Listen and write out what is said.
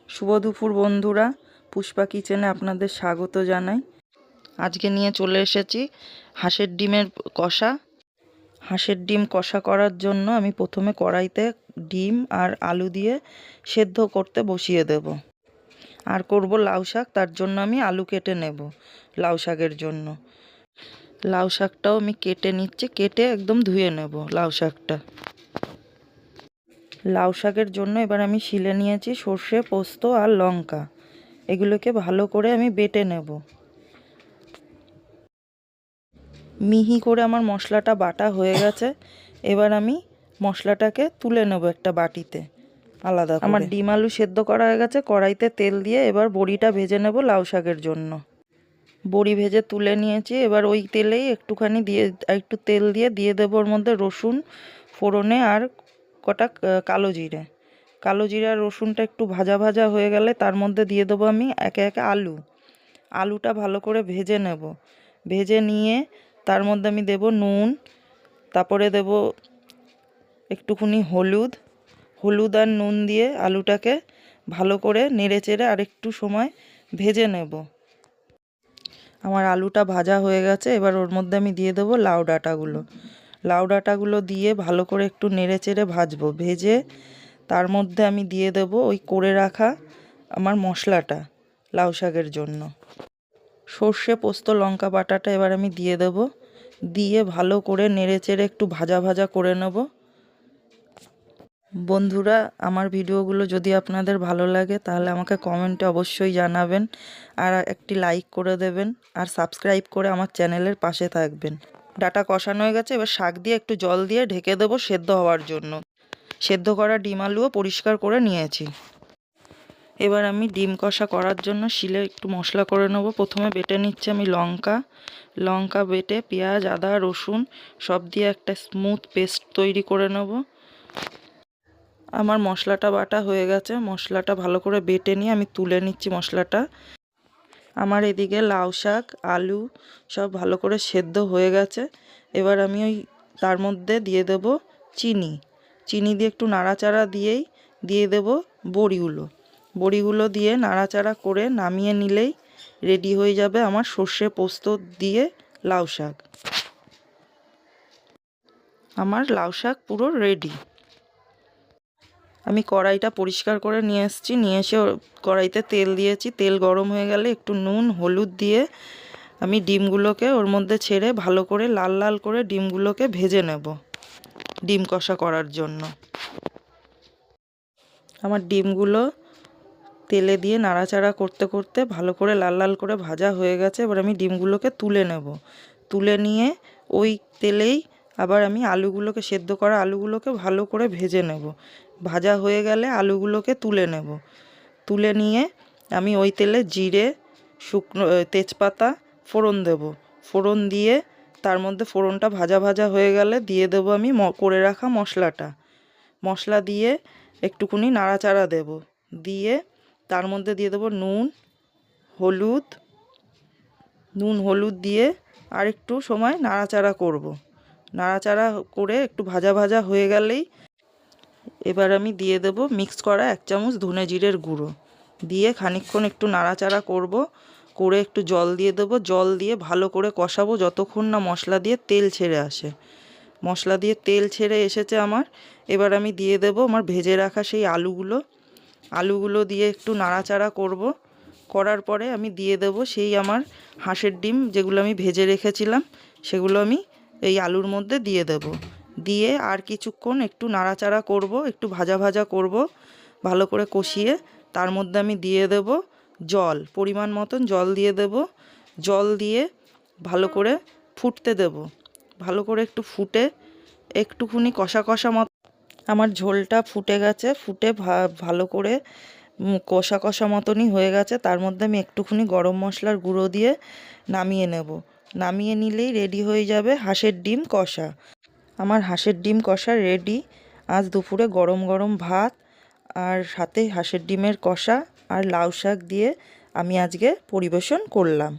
শুভ দুপুর বন্ধুরা, পুষ্পা কিচেনে আপনাদের স্বাগত জানাই। আজকে নিয়ে চলে এসেছি হাঁসের ডিমের কষা। হাঁসের ডিম কষা করার জন্য আমি প্রথমে কড়াইতে ডিম আর আলু দিয়ে সেদ্ধ করতে বসিয়ে দেব। আর করব লাউ শাক, তার জন্য আমি আলু কেটে নেব লাউ শাকের জন্য। লাউ শাকটাও আমি কেটে নিচ্ছি, কেটে একদম ধুয়ে নেব লাউ শাকটা। লাউ শাকের জন্য এবার আমি শিলে নিয়েছি সর্ষে, পোস্ত আর লঙ্কা। এগুলোকে ভালো করে আমি বেটে নেব। মিহি করে আমার মশলাটা বাটা হয়ে গেছে। এবার আমি মশলাটাকে তুলে নেব একটা বাটিতে আলাদা করে। আমার ডিম আলু সেদ্ধ করা হয়ে গেছে। কড়াইতে তেল দিয়ে এবার বড়িটা ভেজে নেব লাউ শাকের জন্য। বড়ি ভেজে তুলে নিয়েছি। এবার ওই তেলেই একটুখানি একটু তেল দিয়ে দেবো ওর মধ্যে রসুন ফোড়নে আর কটা কালো জিরে। কালো জিরা রসুনটা একটু ভাজা ভাজা হয়ে গেলে তার মধ্যে দিয়ে দেবো আমি একে একে আলুটা ভালো করে ভেজে নেব। ভেজে নিয়ে তার মধ্যে আমি দেব নুন, তারপরে দেব একটুখানি হলুদ আর নুন দিয়ে আলুটাকে ভালো করে নেড়ে চেড়ে আরেকটু সময় ভেজে নেব। আমার আলুটা ভাজা হয়ে গেছে। এবার ওর মধ্যে আমি দিয়ে দেবো লাউ ডাঁটাগুলো দিয়ে ভালো করে একটু নেড়ে চেড়ে ভাজবো। ভেজে তার মধ্যে আমি দিয়ে দেব ওই করে রাখা আমার মশলাটা লাউ শাকের জন্য। সর্ষে, পোস্ত, লঙ্কা বাটাটা এবার আমি দিয়ে দেব। দিয়ে ভালো করে নেড়ে চেড়ে একটু ভাজা ভাজা করে নেব। বন্ধুরা, আমার ভিডিওগুলো যদি আপনাদের ভালো লাগে তাহলে আমাকে কমেন্টে অবশ্যই জানাবেন, আর একটি লাইক করে দেবেন, আর সাবস্ক্রাইব করে আমার চ্যানেলের পাশে থাকবেন। ডাটা কষানো হয়ে গেছে। এবার শাক দিয়ে একটু জল দিয়ে ঢেকে দেবো সেদ্ধ হওয়ার জন্য। সেদ্ধ করা ডিম আলুও পরিষ্কার করে নিয়েছি। এবার আমি ডিম কষা করার জন্য শিলে একটু মশলা করে নেব। প্রথমে বেটে নিচ্ছি আমি লঙ্কা বেটে পেঁয়াজ, আদা, রসুন সব দিয়ে একটা স্মুথ পেস্ট তৈরি করে নেব। আমার মশলাটা বাটা হয়ে গেছে। মশলাটা ভালো করে বেটে নিয়ে আমি তুলে নিচ্ছি মশলাটা। আমার এদিকে লাউ শাক, আলু সব ভালো করে সেদ্ধ হয়ে গেছে। এবার আমি তার মধ্যে দিয়ে দেব চিনি দিয়ে একটু নাড়াচাড়া দিয়ে দেব বড়িগুলো দিয়ে নাড়াচাড়া করে নামিয়ে নিলেই রেডি হয়ে যাবে আমার সর্ষে পোস্ত দিয়ে লাউ শাক। আমার লাউ শাক পুরো রেডি। আমি কড়াইটা পরিষ্কার করে নিয়ে এসে কড়াইতে তেল দিয়েছি। তেল গরম হয়ে গেলে একটু নুন, হলুদ দিয়ে আমি ডিমগুলোকে ওর মধ্যে ছেড়ে ভালো করে লাল লাল করে ডিমগুলোকে ভেজে নেব ডিম কষা করার জন্য। আমার ডিমগুলো তেলে দিয়ে নাড়াচাড়া করতে করতে ভালো করে লাল লাল করে ভাজা হয়ে গেছে। এবার আমি ডিমগুলোকে তুলে নেব। তুলে নিয়ে ওই তেলেই আবার আমি সেদ্ধ করা আলুগুলোকে ভালো করে ভেজে নেব। ভাজা হয়ে গেলে আলুগুলোকে তুলে নেব। তুলে নিয়ে আমি ওই তেলে জিরে, শুকনো তেজপাতা ফোড়ন দেব। ফোড়ন দিয়ে তার মধ্যে ফোড়নটা ভাজা ভাজা হয়ে গেলে দিয়ে দেব আমি করে রাখা মশলা দিয়ে একটুখানি নাড়াচাড়া দেব। দিয়ে তার মধ্যে দিয়ে দেবো নুন হলুদ দিয়ে আর একটু সময় নাড়াচাড়া করব। নাড়াচাড়া করে একটু ভাজা ভাজা হয়ে গেলেই এবার আমি দিয়ে দেব মিক্স করা 1 চামচ ধনে জিরের গুঁড়ো। দিয়ে খানিকক্ষণ একটু নাড়াচাড়া করে একটু জল দিয়ে দেবো। জল দিয়ে ভালো করে কষাবো যতক্ষণ না মশলা দিয়ে তেল ছেড়ে আসে। মশলা দিয়ে তেল ছেড়ে এসেছে আমার। এবার আমি দিয়ে দেব আমার ভেজে রাখা সেই আলুগুলো দিয়ে একটু নাড়াচাড়া করার পরে আমি দিয়ে দেব সেই আমার হাঁসের ডিম যেগুলো আমি ভেজে রেখেছিলাম, সেগুলো আমি এই আলুর মধ্যে দিয়ে দেব। দিয়ে আর কিছুক্ষণ একটু নাড়াচাড়া একটু ভাজা ভাজা করব ভালো করে কষিয়ে। তার মধ্যে আমি দিয়ে দেব পরিমাণ মতন জল দিয়ে দেব। জল দিয়ে ভালো করে ফুটতে দেব। ভালো করে একটু ফুটে একটুখানি কষা কষা মতো আমার ঝোলটা ফুটে গেছে। ফুটে ভালো করে কষা কষা মতনই হয়ে গেছে। তার মধ্যে আমি একটুখানি গরম মশলার গুঁড়ো দিয়ে নামিয়ে নেব। নামিয়ে নিলেই রেডি হয়ে যাবে হাঁসের ডিম কষা। আমার হাঁসের ডিম কষা রেডি। আজ দুপুরে গরম গরম ভাত আর সাথে হাঁসের ডিমের কষা আর লাউ শাক দিয়ে আমি আজকে পরিবেশন করলাম।